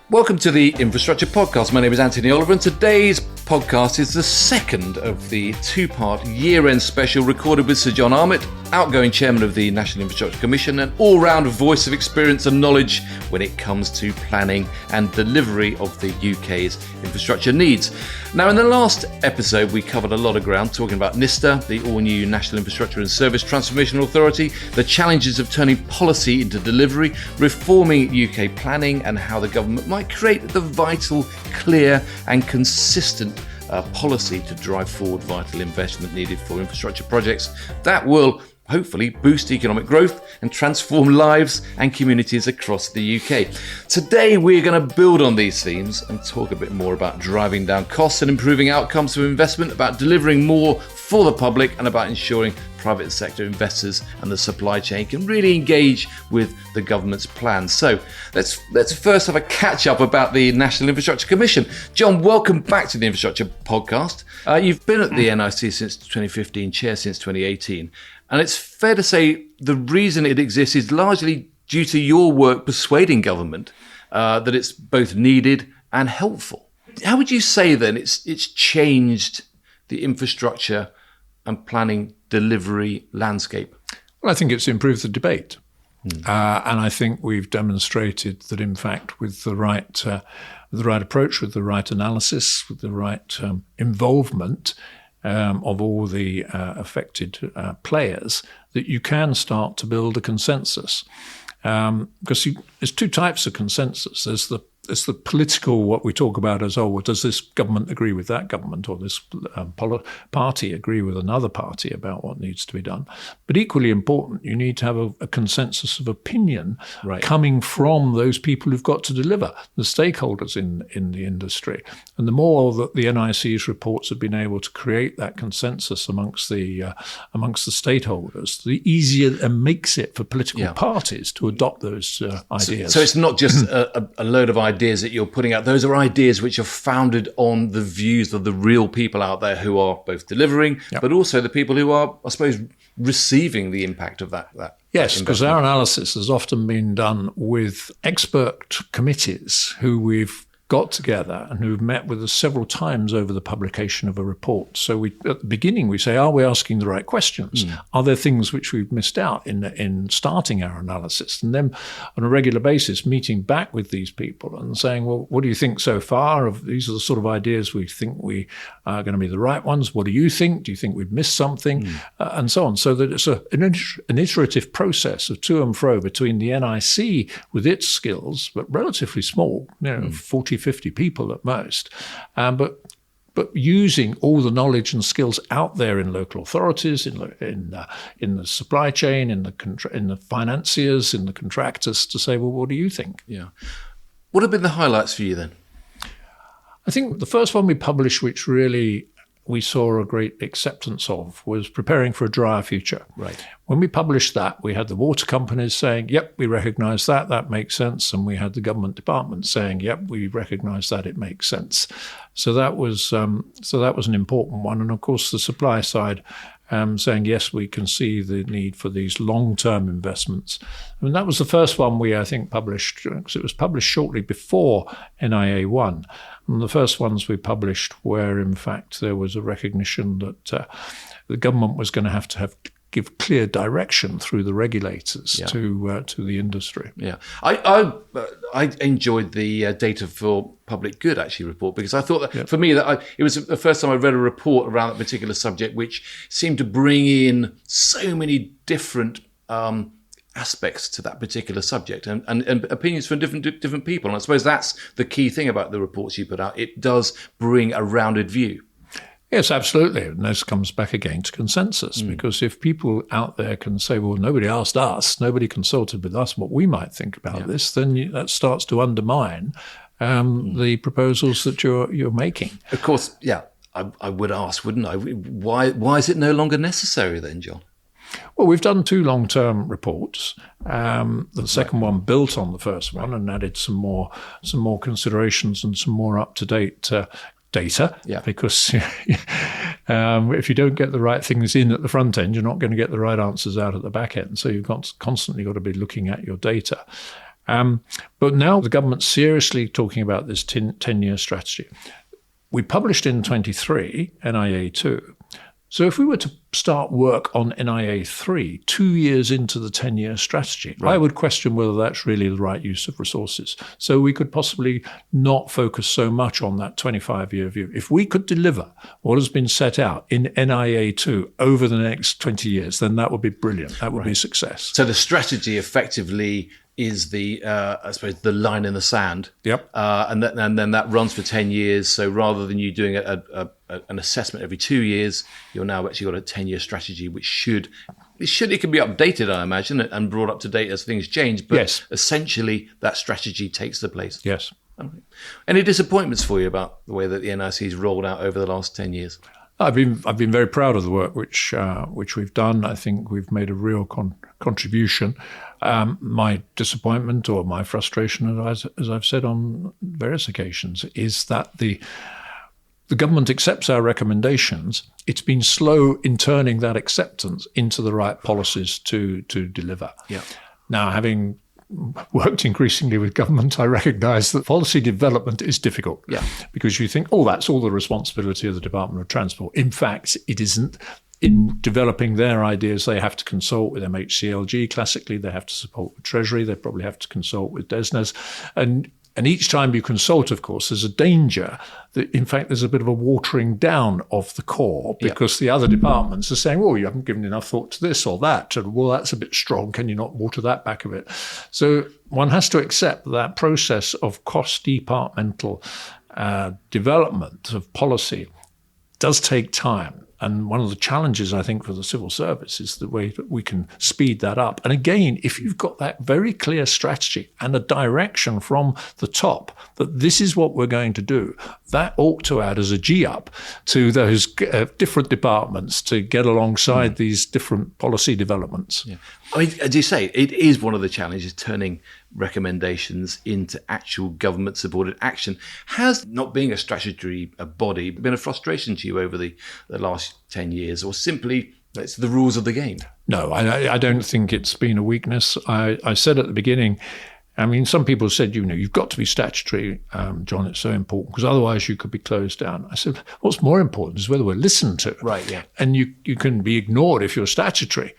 Welcome to the Infrastructure Podcast. My name is Anthony Oliver, and today's podcast is the second of the two-part year-end special recorded with Sir John Armitt, outgoing chairman of the National Infrastructure Commission, an all-round voice of experience and knowledge when it comes to planning and delivery of the UK's infrastructure needs. Now, in the last episode, we covered a lot of ground talking about NISTA, the all-new National Infrastructure and Service Transformation Authority, the challenges of turning policy into delivery, reforming UK planning, and how the government might create the vital, clear and consistent policy to drive forward vital investment needed for infrastructure projects that will hopefully boost economic growth and transform lives and communities across the UK. Today we're going to build on these themes and talk a bit more about driving down costs and improving outcomes for investment, about delivering more for the public, and about ensuring private sector investors and the supply chain can really engage with the government's plans. So let's first have a catch up about the National Infrastructure Commission. John, welcome back to the Infrastructure Podcast. You've been at the NIC since 2015, chair since 2018. And it's fair to say the reason it exists is largely due to your work persuading government that it's both needed and helpful. How would you say then it's changed the infrastructure and planning delivery landscape? Well, I think it's improved the debate. And I think we've demonstrated that, in fact, with the right approach, with the right analysis, with the right involvement of all the affected players, that you can start to build a consensus. Because there's two types of consensus. There's the political, what we talk about as, well, does this government agree with that government, or this party agree with another party about what needs to be done? But equally important, you need to have a consensus of opinion coming from those people who've got to deliver, the stakeholders in the industry. And the more that the NIC's reports have been able to create that consensus amongst the stakeholders, the easier it makes it for political parties to adopt those ideas. So it's not just a load of ideas that you're putting out. Those are ideas which are founded on the views of the real people out there who are both delivering, but also the people who are, I suppose, receiving the impact of that. Yes, because our analysis has often been done with expert committees who we've got together and who've met with us several times over the publication of a report. So at the beginning we say, are we asking the right questions? Are there things which we've missed out in starting our analysis? And then on a regular basis meeting back with these people and saying, well, what do you think so far? These are the sort of ideas we think we are going to be the right ones. What do you think? Do you think we've missed something? And so on. So that it's an iterative process of to and fro between the NIC with its skills, but relatively small, 40, 50 people at most, but using all the knowledge and skills out there in local authorities, in the supply chain, in the financiers, in the contractors, to say, well, what do you think? Yeah. What have been the highlights for you then? I think the first one we published, which really we saw a great acceptance of, was preparing for a drier future. Right. When we published that, we had the water companies saying, yep, we recognise that makes sense. And we had the government department saying, yep, we recognise that, it makes sense. So that was an important one. And of course, the supply side saying, yes, we can see the need for these long-term investments. And that was the first one we, I think, published, because it was published shortly before NIA 1. And the first ones we published where, in fact, there was a recognition that the government was going to have give clear direction through the regulators to the industry. Yeah, I enjoyed the Data for Public Good actually report, because I thought that for me it was the first time I read a report around that particular subject, which seemed to bring in so many different aspects to that particular subject and opinions from different people. And I suppose that's the key thing about the reports you put out. It does bring a rounded view. Yes, absolutely. And this comes back again to consensus, because if people out there can say, well, nobody asked us, nobody consulted with us what we might think about this, then that starts to undermine the proposals that you're making. Of course, I would ask, wouldn't I? Why is it no longer necessary then, John? Well, we've done 2 long-term reports. The second one built on the first one and added some more considerations and some more up-to-date data, because if you don't get the right things in at the front end, you're not going to get the right answers out at the back end. So you've constantly got to be looking at your data. But now the government's seriously talking about this 10-year strategy. We published in 23 NIA 2. So if we were to start work on NIA 3 2 years into the 10-year strategy, I would question whether that's really the right use of resources. So we could possibly not focus so much on that 25-year view. If we could deliver what has been set out in NIA 2 over the next 20 years, then that would be brilliant. That would be success. So the strategy effectively is I suppose, the line in the sand. Yep. And then that runs for 10 years. So rather than you doing an assessment every 2 years, you're now actually got a 10-year strategy, which it can be updated, I imagine, and brought up to date as things change. But essentially, that strategy takes the place. Yes. All right. Any disappointments for you about the way that the NIC has rolled out over the last 10 years? I've been very proud of the work which we've done. I think we've made a real contribution. My disappointment or my frustration, as I've said on various occasions, is that the government accepts our recommendations. It's been slow in turning that acceptance into the right policies to deliver. Yeah. Now, having worked increasingly with government, I recognise that policy development is difficult. Yeah. Because you think, that's all the responsibility of the Department of Transport. In fact, it isn't. In developing their ideas, they have to consult with MHCLG. Classically, they have to support the Treasury. They probably have to consult with DESNZ. And each time you consult, of course, there's a danger that, in fact, there's a bit of a watering down of the core because the other departments are saying, you haven't given enough thought to this or that. And, that's a bit strong. Can you not water that back a bit? So one has to accept that process of cross-departmental development of policy does take time. And one of the challenges, I think, for the civil service is the way that we can speed that up. And again, if you've got that very clear strategy and a direction from the top that this is what we're going to do, that ought to add as a G-up to those different departments to get alongside these different policy developments. Yeah. I mean, as you say, it is one of the challenges, turning recommendations into actual government-supported action. Has not being a statutory body been a frustration to you over the last 10 years, or simply it's the rules of the game? No, I don't think it's been a weakness. I said at the beginning, some people said, you've got to be statutory, John, it's so important, because otherwise you could be closed down. I said, what's more important is whether we're listened to. Right, yeah. And you can be ignored if you're statutory.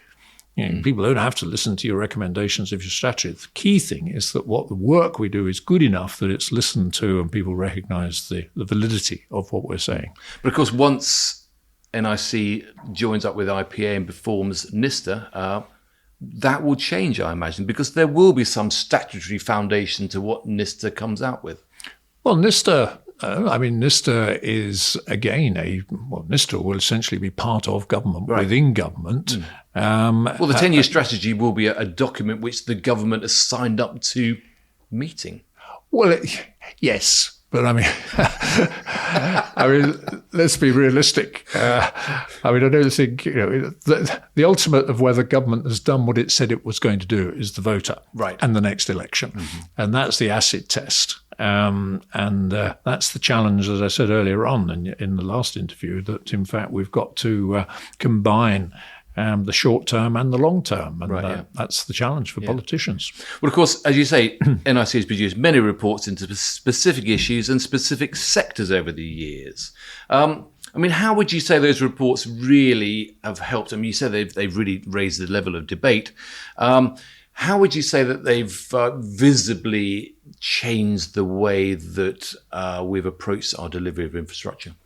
People don't have to listen to your recommendations if you're statutory. The key thing is that what the work we do is good enough that it's listened to and people recognise the validity of what we're saying. But of course, once NIC joins up with IPA and performs NISTA, that will change, I imagine, because there will be some statutory foundation to what NISTA comes out with. Well, NISTA is, again, NISTA will essentially be part of government, within government. Well, the 10-year strategy will be a document which the government has signed up to meeting. Well, yes. But let's be realistic. I don't think the ultimate of whether government has done what it said it was going to do is the voter, and the next election, and that's the acid test. And that's the challenge, as I said earlier on in the last interview, that in fact we've got to combine the short term and the long term. And that's the challenge for politicians. Well, of course, as you say, NIC has produced many reports into specific issues and specific sectors over the years. How would you say those reports really have helped? You said they've really raised the level of debate. How would you say that they've visibly changed the way that we've approached our delivery of infrastructure?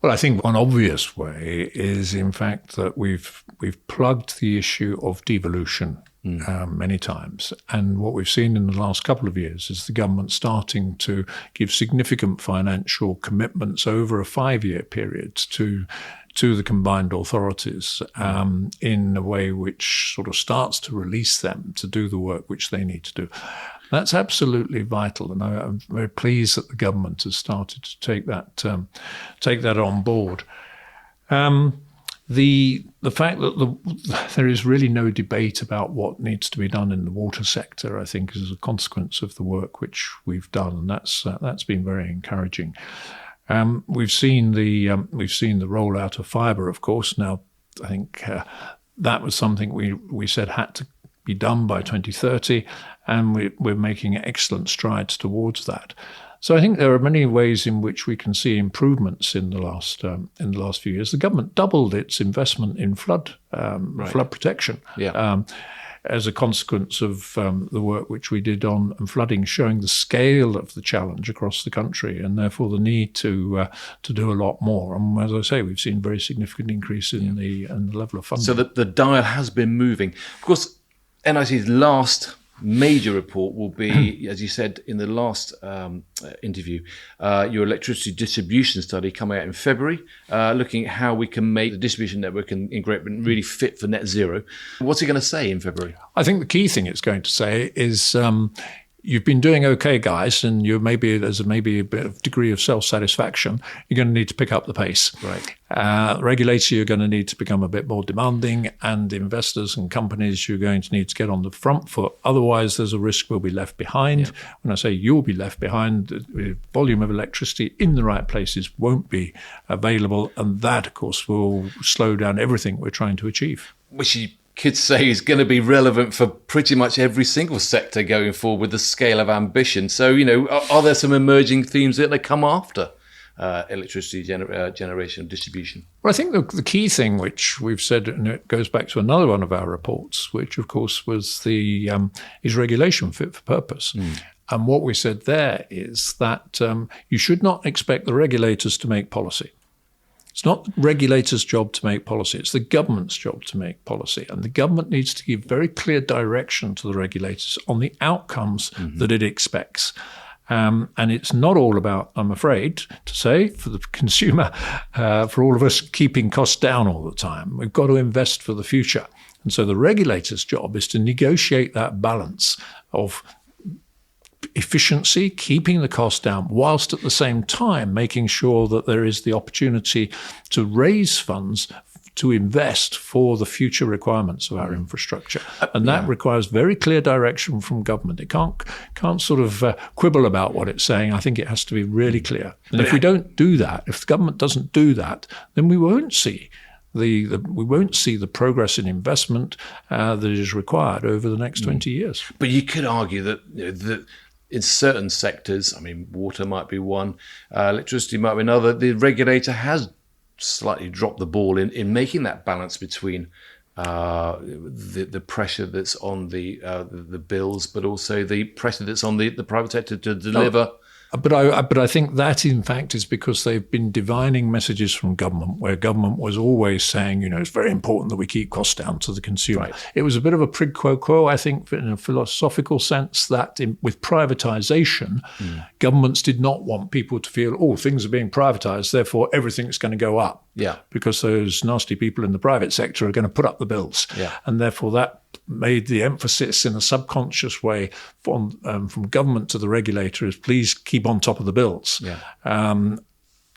Well, I think one obvious way is, in fact, that we've plugged the issue of devolution many times. And what we've seen in the last couple of years is the government starting to give significant financial commitments over a 5-year period to the combined authorities in a way which sort of starts to release them to do the work which they need to do. That's absolutely vital, and I'm very pleased that the government has started to take that on board. The fact that there is really no debate about what needs to be done in the water sector, I think, is a consequence of the work which we've done, and that's been very encouraging. We've seen the rollout of fibre, of course. Now, I think that was something we said had to be done by 2030, and we're making excellent strides towards that. So I think there are many ways in which we can see improvements in the last few years. The government doubled its investment in flood protection. As a consequence of the work which we did on flooding, showing the scale of the challenge across the country, and therefore the need to do a lot more. And as I say, we've seen a very significant increase in the level of funding. So the dial has been moving. Of course, NIC's last major report will be, as you said in the last interview, your electricity distribution study coming out in February, looking at how we can make the distribution network in Great Britain really fit for net zero. What's it going to say in February? I think the key thing it's going to say is you've been doing okay, guys, and there's maybe a bit of degree of self-satisfaction. You're going to need to pick up the pace. Right. Regulators, you're going to need to become a bit more demanding, and investors and companies, you're going to need to get on the front foot. Otherwise, there's a risk we'll be left behind. Yeah. When I say you'll be left behind, the volume of electricity in the right places won't be available, and that, of course, will slow down everything we're trying to achieve. Which you could say is going to be relevant for pretty much every single sector going forward with the scale of ambition. So, are there some emerging themes that come after electricity generation and distribution? Well, I think the key thing which we've said, and it goes back to another one of our reports, which of course was is regulation fit for purpose. And what we said there is that you should not expect the regulators to make policy. It's not the regulator's job to make policy. It's the government's job to make policy. And the government needs to give very clear direction to the regulators on the outcomes that it expects. And it's not all about, I'm afraid to say, for the consumer, for all of us keeping costs down all the time. We've got to invest for the future. And so the regulator's job is to negotiate that balance of efficiency, keeping the cost down, whilst at the same time making sure that there is the opportunity to raise funds to invest for the future requirements of our infrastructure. And that requires very clear direction from government. It can't sort of quibble about what it's saying. I think it has to be really clear. And if we don't do that, if the government doesn't do that, then we won't see the progress in investment that is required over the next 20 years. But you could argue that in certain sectors, I mean, water might be one, electricity might be another, the regulator has slightly dropped the ball in making that balance between the pressure that's on the bills, but also the pressure that's on the private sector to deliver. But I think that, in fact, is because they've been divining messages from government, where government was always saying, it's very important that we keep costs down to the consumer. Right. It was a bit of a quid pro quo, I think, in a philosophical sense, that with privatisation, governments did not want people to feel, things are being privatised, therefore everything's going to go up. Yeah. Because those nasty people in the private sector are going to put up the bills. Yeah. And therefore that made the emphasis in a subconscious way from government to the regulator is please keep on top of the bills. Yeah.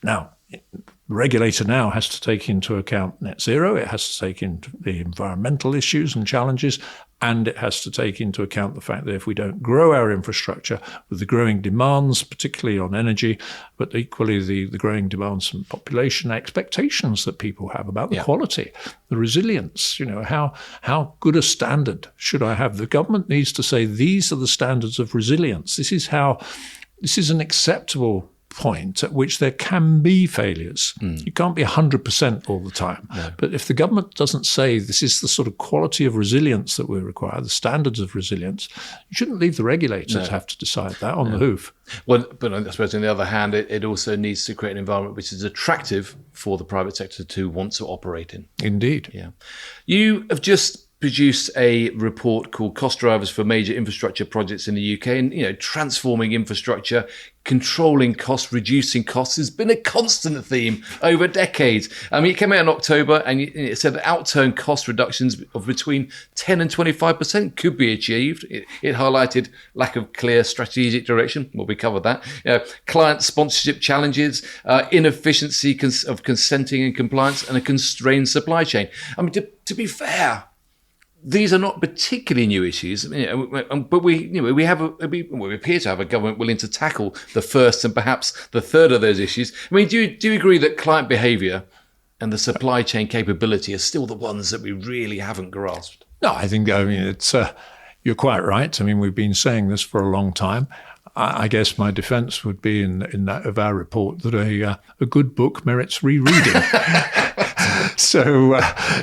Now, the regulator now has to take into account net zero. It has to take into the environmental issues and challenges, and it has to take into account the fact that if we don't grow our infrastructure with the growing demands, particularly on energy, but equally the growing demands from population expectations that people have about the quality, the resilience, how good a standard should I have? The government needs to say, these are the standards of resilience. This is an acceptable point at which there can be failures. You can't be 100% all the time. No. But if the government doesn't say this is the sort of quality of resilience that we require, the standards of resilience, you shouldn't leave the regulators have to decide that on the hoof. Well, but I suppose on the other hand, it also needs to create an environment which is attractive for the private sector to want to operate in. Indeed. Yeah. You have just produced a report called Cost Drivers for Major Infrastructure Projects in the UK, and transforming infrastructure, controlling costs, reducing costs has been a constant theme over decades. I mean, it came out in October, and it said that outturn cost reductions of between 10 and 25% could be achieved. It highlighted lack of clear strategic direction. Well, we covered that. Client sponsorship challenges, inefficiency of consenting and compliance, and a constrained supply chain. I mean, to be fair, these are not particularly new issues, but we appear to have a government willing to tackle the first and perhaps the third of those issues. I mean, do you agree that client behaviour and the supply chain capability are still the ones that we really haven't grasped? No, I think, it's you're quite right. I mean, we've been saying this for a long time. I guess my defence would be in that of our report that a good book merits rereading. So,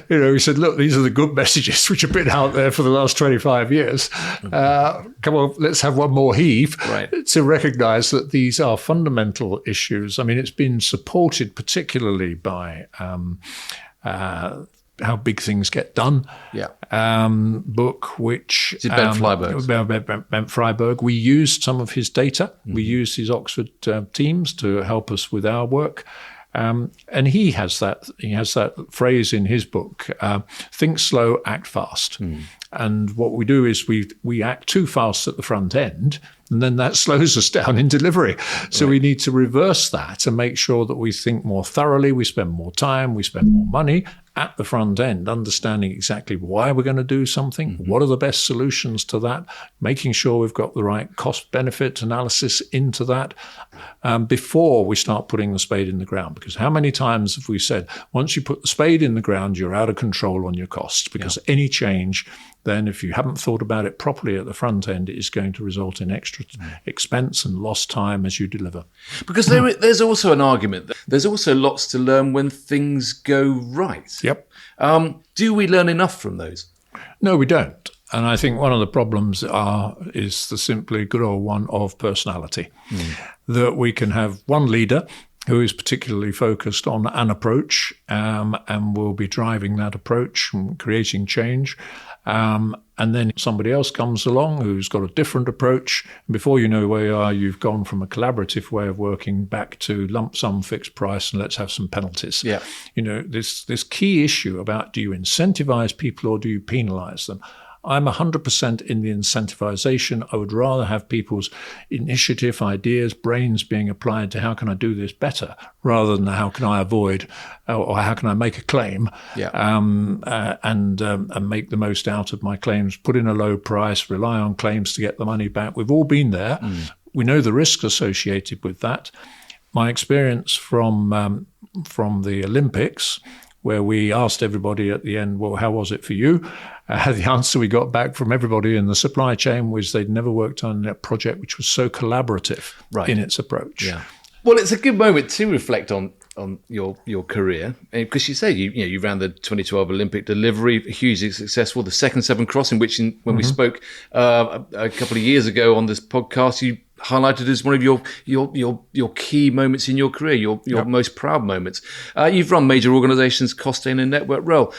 we said, look, these are the good messages which have been out there for the last 25 years. Come on, let's have one more heave to recognise that these are fundamental issues. I mean, it's been supported particularly by How Big Things Get Done book, which... Is it Bent Freiberg? Bent Freiberg. We used some of his data. We used his Oxford teams to help us with our work. And he has that phrase in his book, think slow, act fast. And what we do is we act too fast at the front end, and then that slows us down in delivery. So we need to reverse that and make sure that we think more thoroughly, we spend more time, we spend more money at the front end, understanding exactly why we're going to do something, what are the best solutions to that, making sure we've got the right cost-benefit analysis into that before we start putting the spade in the ground. Because how many times have we said, once you put the spade in the ground, you're out of control on your costs, because any change, then if you haven't thought about it properly at the front end, it is going to result in extra expense and lost time as you deliver. Because there's also an argument that there's also lots to learn when things go right. Yep. Do we learn enough from those? No, we don't. And I think one of the problems is the simply good old one of personality. That we can have one leader who is particularly focused on an approach and will be driving that approach and creating change. And then somebody else comes along who's got a different approach. And before you know where you are, you've gone from a collaborative way of working back to lump sum fixed price and let's have some penalties. Yeah. This key issue about, do you incentivize people or do you penalize them? I'm 100% in the incentivization. I would rather have people's initiative, ideas, brains being applied to how can I do this better, rather than how can I avoid or how can I make a claim and make the most out of my claims, put in a low price, rely on claims to get the money back. We've all been there. We know the risks associated with that. My experience from the Olympics, where we asked everybody at the end, well, how was it for you? The answer we got back from everybody in the supply chain was they'd never worked on a project which was so collaborative in its approach. Yeah. Well, it's a good moment to reflect on your career, because you say you ran the 2012 Olympic delivery, hugely successful. The second Severn Crossing, which when we spoke a couple of years ago on this podcast, you highlighted as one of your key moments in your career, your most proud moments. You've run major organisations, Costain and Network Rail.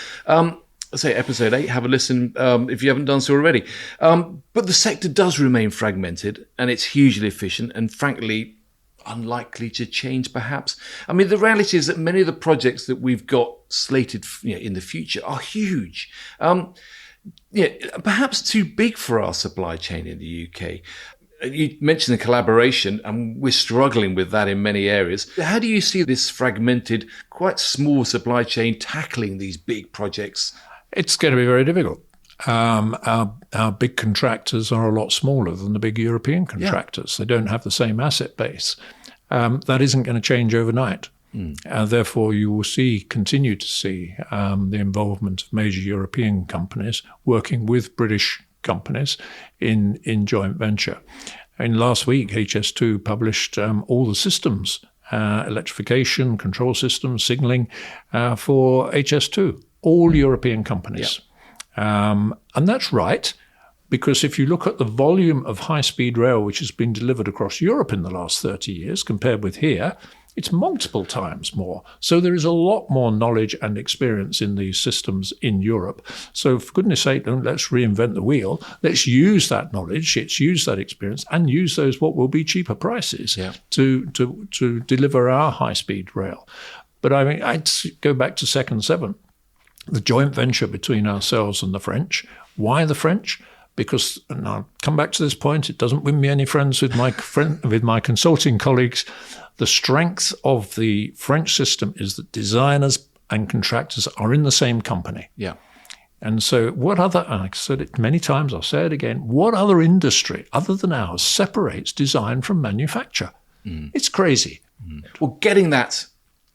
Say episode 8, have a listen if you haven't done so already. But the sector does remain fragmented, and it's hugely efficient and frankly unlikely to change perhaps. I mean, the reality is that many of the projects that we've got slated in the future are huge. Perhaps too big for our supply chain in the UK. You mentioned the collaboration, and we're struggling with that in many areas. How do you see this fragmented, quite small supply chain tackling these big projects? It's going to be very difficult. Our big contractors are a lot smaller than the big European contractors. They don't have the same asset base. That isn't going to change overnight. Therefore, you will continue to see the involvement of major European companies working with British companies in joint venture. And last week, HS2 published all the systems, electrification, control systems, signalling for HS2, all European companies. And that's right, because if you look at the volume of high-speed rail which has been delivered across Europe in the last 30 years compared with here, it's multiple times more. So there is a lot more knowledge and experience in these systems in Europe. So for goodness sake, don't let's reinvent the wheel. Let's use that knowledge, let's use that experience, and use those what will be cheaper prices to deliver our high-speed rail. But I mean, I'd go back to Second Severn, the joint venture between ourselves and the French. Why the French? Because, and I'll come back to this point, it doesn't win me any friends with my consulting colleagues. The strength of the French system is that designers and contractors are in the same company. Yeah. And so and I've said it many times, I'll say it again, what other industry other than ours separates design from manufacture? It's crazy. Well, getting that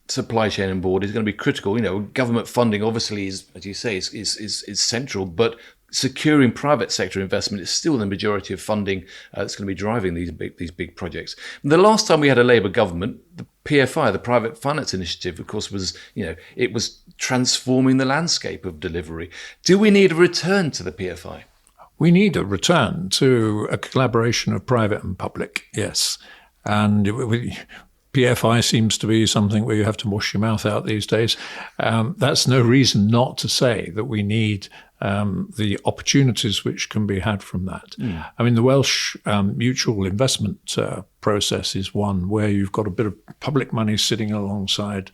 supply chain on board is going to be critical. Government funding obviously is, as you say, is central, but securing private sector investment is still the majority of funding that's going to be driving these big projects. The last time we had a Labour government, the PFI, the Private Finance Initiative, of course, was, it was transforming the landscape of delivery. Do we need a return to the PFI? We need a return to a collaboration of private and public, yes. And PFI seems to be something where you have to wash your mouth out these days. That's no reason not to say that we need the opportunities which can be had from that. I mean, the Welsh mutual investment process is one where you've got a bit of public money sitting alongside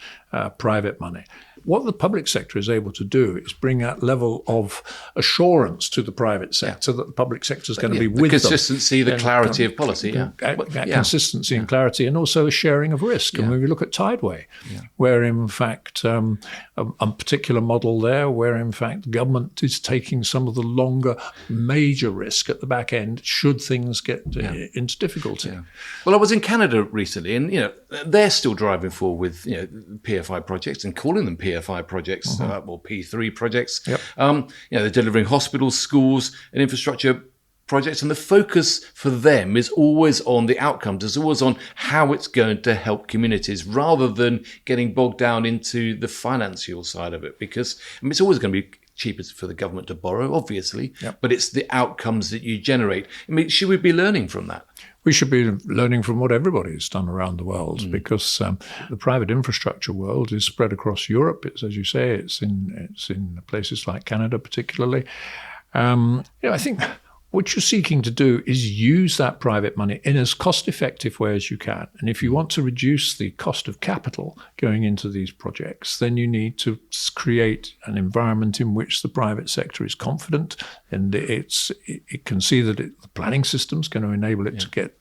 private money. What the public sector is able to do is bring that level of assurance to the private sector that the public sector is going to be with them. The consistency, the clarity of policy. Consistency and clarity, and also a sharing of risk. And when we look at Tideway, where in fact a particular model there, where in fact the government is taking some of the longer major risk at the back end should things get into difficulty. Well, I was in Canada recently, and they're still driving forward with PFI projects and calling them PFI projects or P3 projects. They're delivering hospitals, schools, and infrastructure projects, and the focus for them is always on the outcomes. It's always on how it's going to help communities, rather than getting bogged down into the financial side of it. Because it's always going to be cheaper for the government to borrow, obviously, but it's the outcomes that you generate. I mean, should we be learning from that? We should be learning from what everybody has done around the world, because the private infrastructure world is spread across Europe. It's, as you say, it's in places like Canada particularly. I think what you're seeking to do is use that private money in as cost-effective way as you can. And if you want to reduce the cost of capital going into these projects, then you need to create an environment in which the private sector is confident and it can see that the planning system is going to enable it to get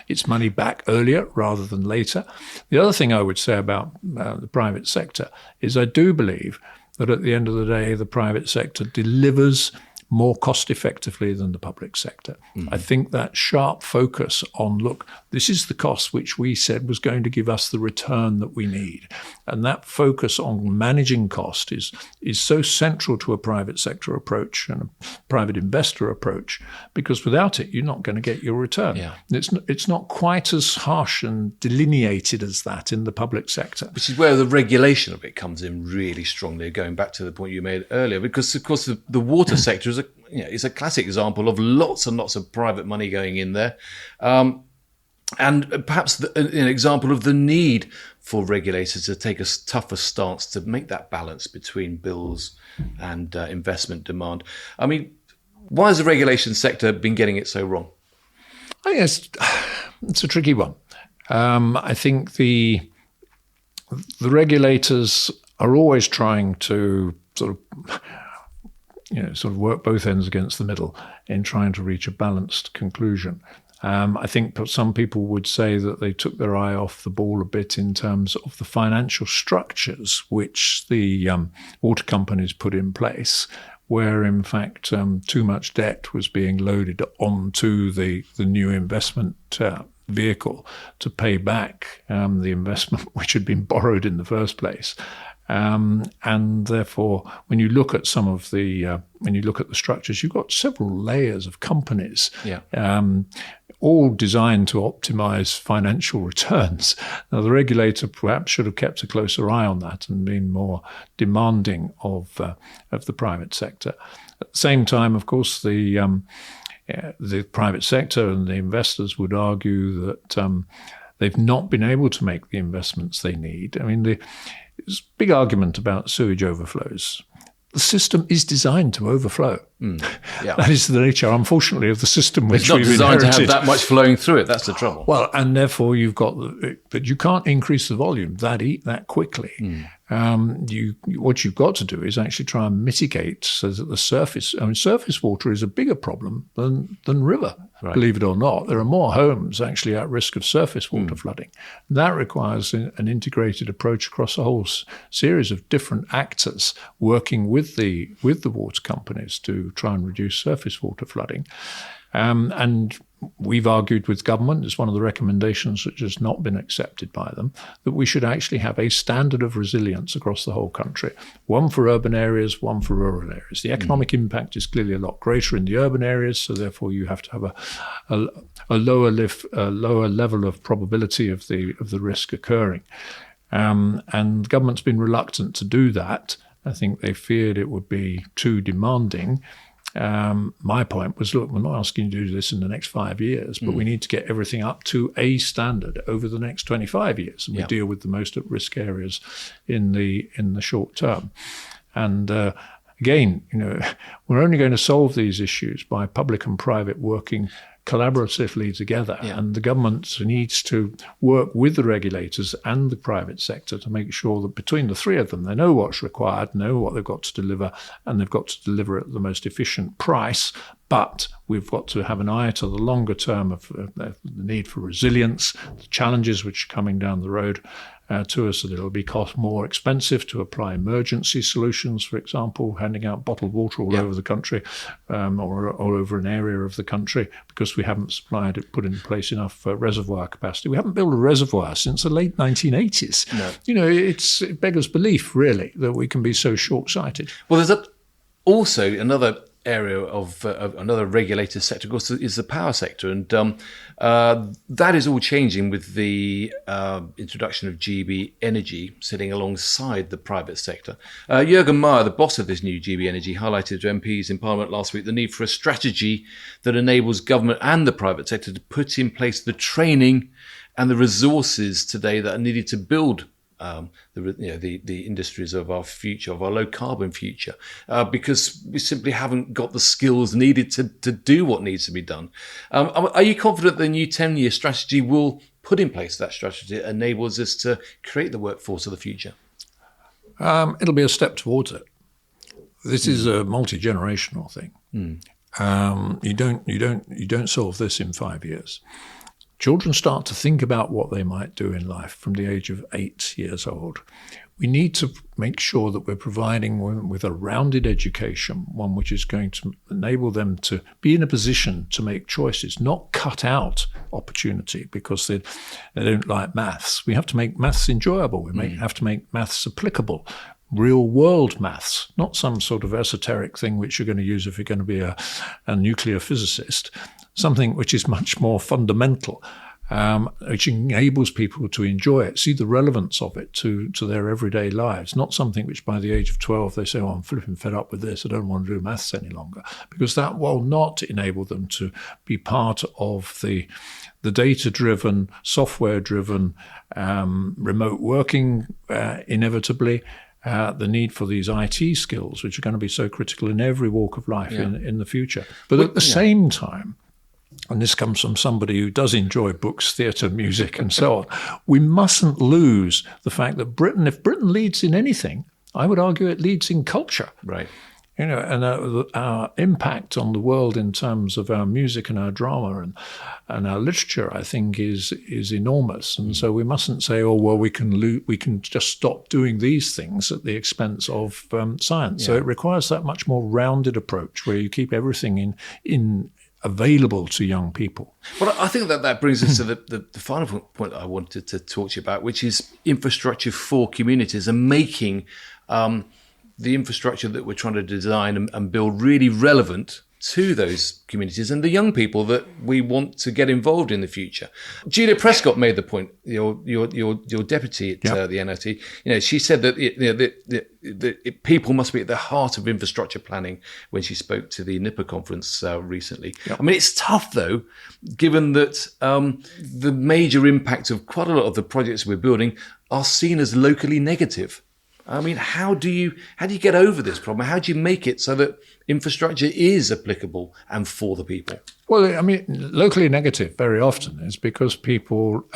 its money back earlier rather than later. The other thing I would say about the private sector is I do believe that at the end of the day, the private sector delivers more cost effectively than the public sector. I think that sharp focus on, look, this is the cost which we said was going to give us the return that we need. And that focus on managing cost is so central to a private sector approach and a private investor approach, because without it, you're not going to get your return. It's not quite as harsh and delineated as that in the public sector. Which is where the regulation of it comes in really strongly, going back to the point you made earlier, because of course the water sector is it's a classic example of lots and lots of private money going in there. And perhaps an example of the need for regulators to take a tougher stance to make that balance between bills and investment demand. I mean, why has the regulation sector been getting it so wrong? I think it's a tricky one. I think the regulators are always trying to sort of work both ends against the middle in trying to reach a balanced conclusion. I think some people would say that they took their eye off the ball a bit in terms of the financial structures which the water companies put in place, where in fact too much debt was being loaded onto the new investment vehicle to pay back the investment which had been borrowed in the first place. And therefore, when you look at the structures, you've got several layers of companies, all designed to optimize financial returns. Now, the regulator perhaps should have kept a closer eye on that and been more demanding of the private sector. At the same time, of course, the private sector and the investors would argue that they've not been able to make the investments they need. I mean, there's a big argument about sewage overflows. The system is designed to overflow. That is the nature, unfortunately, of the system which we've inherited. It's not designed to have that much flowing through it. That's the trouble. Well, and therefore you've got, but you can't increase the volume that quickly. What you've got to do is actually try and mitigate so that the surface water is a bigger problem than river. Right. Believe it or not, there are more homes actually at risk of surface water flooding. That requires an integrated approach across a whole series of different actors working with the water companies to try and reduce surface water flooding. And we've argued with government, it's one of the recommendations which has not been accepted by them, that we should actually have a standard of resilience across the whole country. One for urban areas, one for rural areas. The economic impact is clearly a lot greater in the urban areas, so therefore you have to have a lower level of probability of the risk occurring. And the government's been reluctant to do that. I think they feared it would be too demanding. My point was, look, we're not asking you to do this in the next 5 years, but we need to get everything up to a standard over the next 25 years. And we deal with the most at-risk areas in the short term. And again, we're only going to solve these issues by public and private working collaboratively together. And the government needs to work with the regulators and the private sector to make sure that between the three of them, they know what's required, know what they've got to deliver, and they've got to deliver at the most efficient price. But we've got to have an eye to the longer term of the need for resilience, the challenges which are coming down the road to us, that it'll be cost more expensive to apply emergency solutions, for example, handing out bottled water all over the country or all over an area of the country because we haven't put in place enough reservoir capacity. We haven't built a reservoir since the late 1980s. No. It beggars belief, really, that we can be so short-sighted. Well, there's also another area of another regulated sector, of course, is the power sector. And that is all changing with the introduction of GB Energy sitting alongside the private sector. Jürgen Meyer, the boss of this new GB Energy, highlighted to MPs in Parliament last week the need for a strategy that enables government and the private sector to put in place the training and the resources today that are needed to build the industries of our future, of our low carbon future, because we simply haven't got the skills needed to do what needs to be done. Are you confident the new 10-year strategy will put in place that strategy that enables us to create the workforce of the future? It'll be a step towards it. This is a multi-generational thing. You don't solve this in 5 years. Children start to think about what they might do in life from the age of 8 years old. We need to make sure that we're providing them with a rounded education, one which is going to enable them to be in a position to make choices, not cut out opportunity because they don't like maths. We have to make maths enjoyable. We have to make maths applicable. Real world maths, not some sort of esoteric thing which you're going to use if you're going to be a nuclear physicist, something which is much more fundamental, which enables people to enjoy it, see the relevance of it to their everyday lives, not something which by the age of 12 they say, I'm flipping fed up with this, I don't want to do maths any longer, because that will not enable them to be part of the data-driven, software-driven, remote working inevitably, the need for these IT skills, which are going to be so critical in every walk of life in the future. But at the same time, and this comes from somebody who does enjoy books, theatre, music, and so on, we mustn't lose the fact that if Britain leads in anything, I would argue it leads in culture. Right. And our impact on the world in terms of our music and our drama and our literature, I think, is enormous. And so we mustn't say, we can just stop doing these things at the expense of science. So it requires that much more rounded approach where you keep everything in available to young people. Well, I think that brings us to the final point that I wanted to talk to you about, which is infrastructure for communities and making the infrastructure that we're trying to design and build really relevant to those communities and the young people that we want to get involved in the future. Julia Prescott made the point, your deputy at the NIT. She said that people must be at the heart of infrastructure planning when she spoke to the NIPA conference recently. I mean, it's tough though, given that the major impact of quite a lot of the projects we're building are seen as locally negative. I mean, how do you get over this problem? How do you make it so that infrastructure is applicable and for the people? Well, I mean, locally negative very often is because people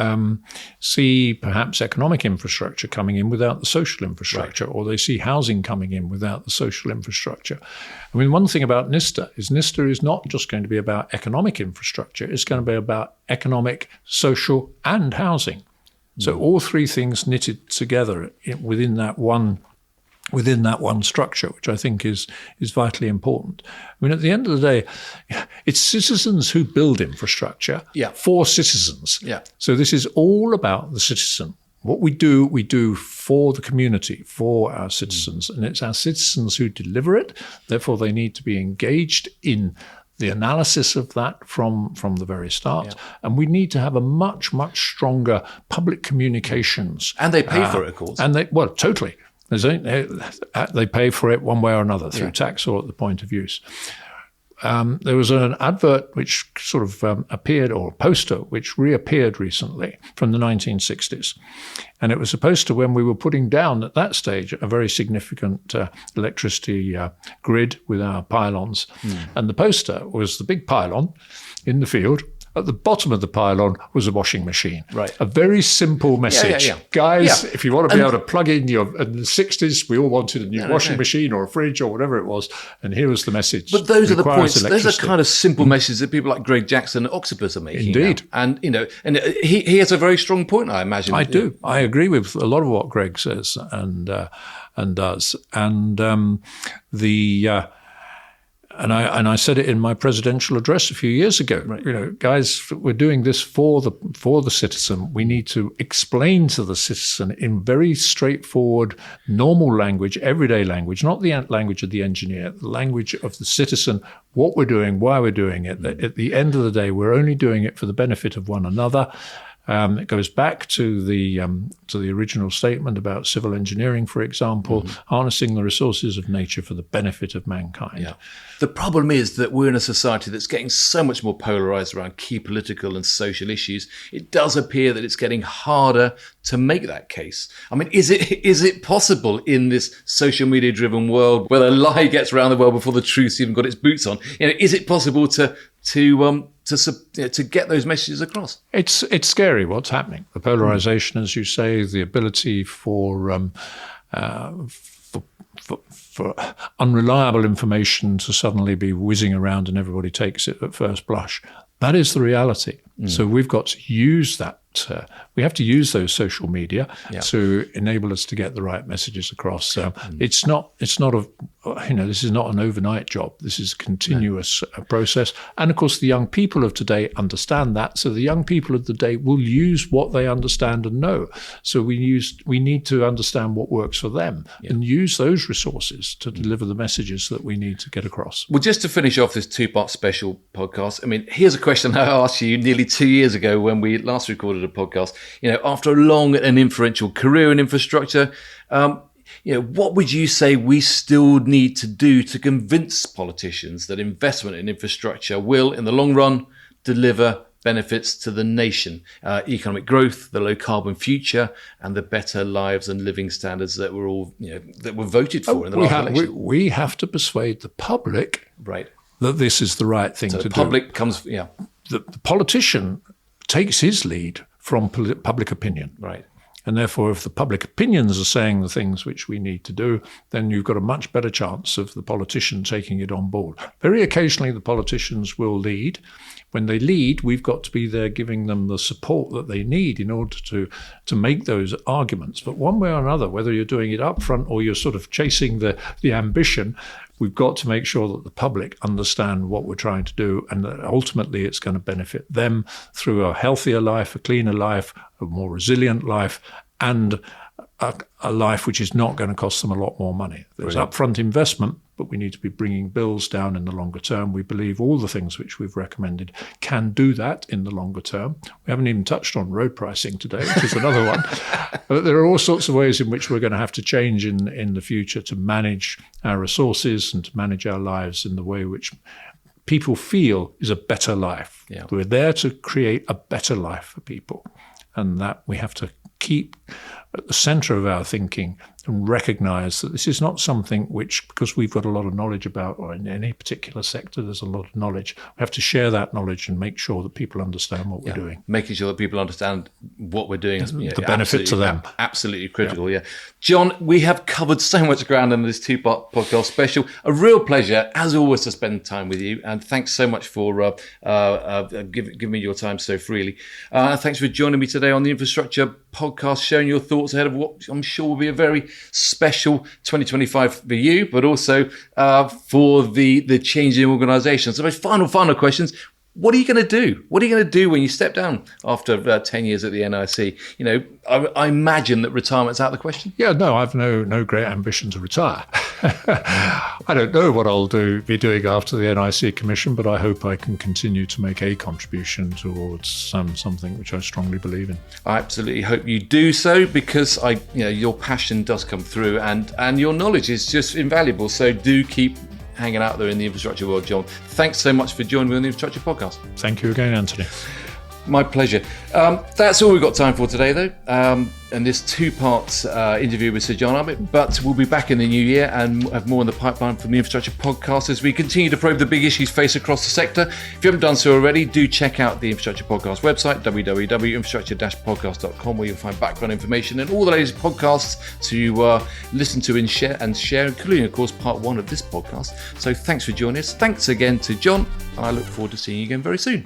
see perhaps economic infrastructure coming in without the social infrastructure, or they see housing coming in without the social infrastructure. I mean, one thing about NISTA is not just going to be about economic infrastructure. It's going to be about economic, social, and housing. So all three things knitted together within that one within that one structure, which I think is vitally important. I mean, at the end of the day, it's citizens who build infrastructure for citizens. Yeah. So this is all about the citizen. What we do for the community, for our citizens, and it's our citizens who deliver it. Therefore, they need to be engaged in the analysis of that from the very start. Yeah. And we need to have a much, much stronger public communications. And they pay for it, of course. And totally. They pay for it one way or another, through tax or at the point of use. There was an advert which sort of appeared, or a poster which reappeared recently from the 1960s. And it was a poster when we were putting down at that stage a very significant electricity grid with our pylons. And the poster was the big pylon in the field. At the bottom of the pylon was a washing machine. Right. A very simple message. Guys, if you want to be able to plug in in the 60s, we all wanted a new washing machine or a fridge or whatever it was. And here was the message. But those are the points. Those are kind of simple messages that people like Greg Jackson at Octopus are making. Indeed. Now. And he has a very strong point, I imagine. I do. I agree with a lot of what Greg says and does. And And I said it in my presidential address a few years ago. Right. Guys, we're doing this for the citizen. We need to explain to the citizen in very straightforward, normal language, everyday language, not the language of the engineer, the language of the citizen, what we're doing, why we're doing it. At the end of the day, we're only doing it for the benefit of one another. It goes back to the original statement about civil engineering, for example, harnessing the resources of nature for the benefit of mankind. Yeah. The problem is that we're in a society that's getting so much more polarized around key political and social issues. It does appear that it's getting harder to make that case. I mean, is it possible in this social media driven world where the lie gets around the world before the truth's even got its boots on? Is it possible to get those messages across? It's scary what's happening. The polarization, as you say, the ability for unreliable information to suddenly be whizzing around and everybody takes it at first blush. That is the reality. So we've got to use that. We have to use those social media to enable us to get the right messages across. It's not this is not an overnight job. This is a continuous process. And of course, the young people of today understand that. So the young people of the day will use what they understand and know. So we need to understand what works for them and use those resources to deliver the messages that we need to get across. Well, just to finish off this two-part special podcast, I mean, here's a question I asked you nearly 2 years ago when we last recorded a podcast. After a long and influential career in infrastructure, what would you say we still need to do to convince politicians that investment in infrastructure will, in the long run, deliver benefits to the nation, economic growth, the low carbon future, and the better lives and living standards that were all that were voted for in the last election? We have to persuade the public, right, that this is the right thing to do. The public comes, The politician takes his lead from public opinion. Right. And therefore, if the public opinions are saying the things which we need to do, then you've got a much better chance of the politician taking it on board. Very occasionally, the politicians will lead. When they lead, we've got to be there giving them the support that they need in order to make those arguments. But one way or another, whether you're doing it up front or you're sort of chasing the ambition, we've got to make sure that the public understand what we're trying to do and that ultimately it's going to benefit them through a healthier life, a cleaner life, a more resilient life, and a life which is not going to cost them a lot more money. There's upfront investment, but we need to be bringing bills down in the longer term. We believe all the things which we've recommended can do that in the longer term. We haven't even touched on road pricing today, which is another one. But there are all sorts of ways in which we're going to have to change in the future to manage our resources and to manage our lives in the way which people feel is a better life. Yeah. We're there to create a better life for people. And that we have to keep at the center of our thinking and recognize that this is not something which, because we've got a lot of knowledge about, or in any particular sector there's a lot of knowledge, we have to share that knowledge and make sure that people understand what we're doing. Making sure that people understand what we're doing. The benefit to them. Absolutely critical, yeah. John, we have covered so much ground in this two-part podcast special. A real pleasure, as always, to spend time with you. And thanks so much for giving me your time so freely. Thanks for joining me today on the Infrastructure Podcast, sharing your thoughts ahead of what I'm sure will be a very special 2025 for you, but also for the changing organisations. So my final questions. What are you going to do? What are you going to do when you step down after 10 years at the NIC? You know, I imagine that retirement's out of the question. Yeah, no, I've no great ambition to retire. I don't know what I'll be doing after the NIC Commission, but I hope I can continue to make a contribution towards something which I strongly believe in. I absolutely hope you do so, because your passion does come through, and your knowledge is just invaluable. So do keep hanging out there in the infrastructure world, John. Thanks so much for joining me on the Infrastructure Podcast. Thank you again, Anthony. My pleasure. That's all we've got time for today, though. And this two-part interview with Sir John Armitt. But we'll be back in the new year and have more in the pipeline from the Infrastructure Podcast as we continue to probe the big issues faced across the sector. If you haven't done so already, do check out the Infrastructure Podcast website, www.infrastructure-podcast.com, where you'll find background information and all the latest podcasts to listen to and share, including, of course, part 1 of this podcast. So thanks for joining us. Thanks again to John, and I look forward to seeing you again very soon.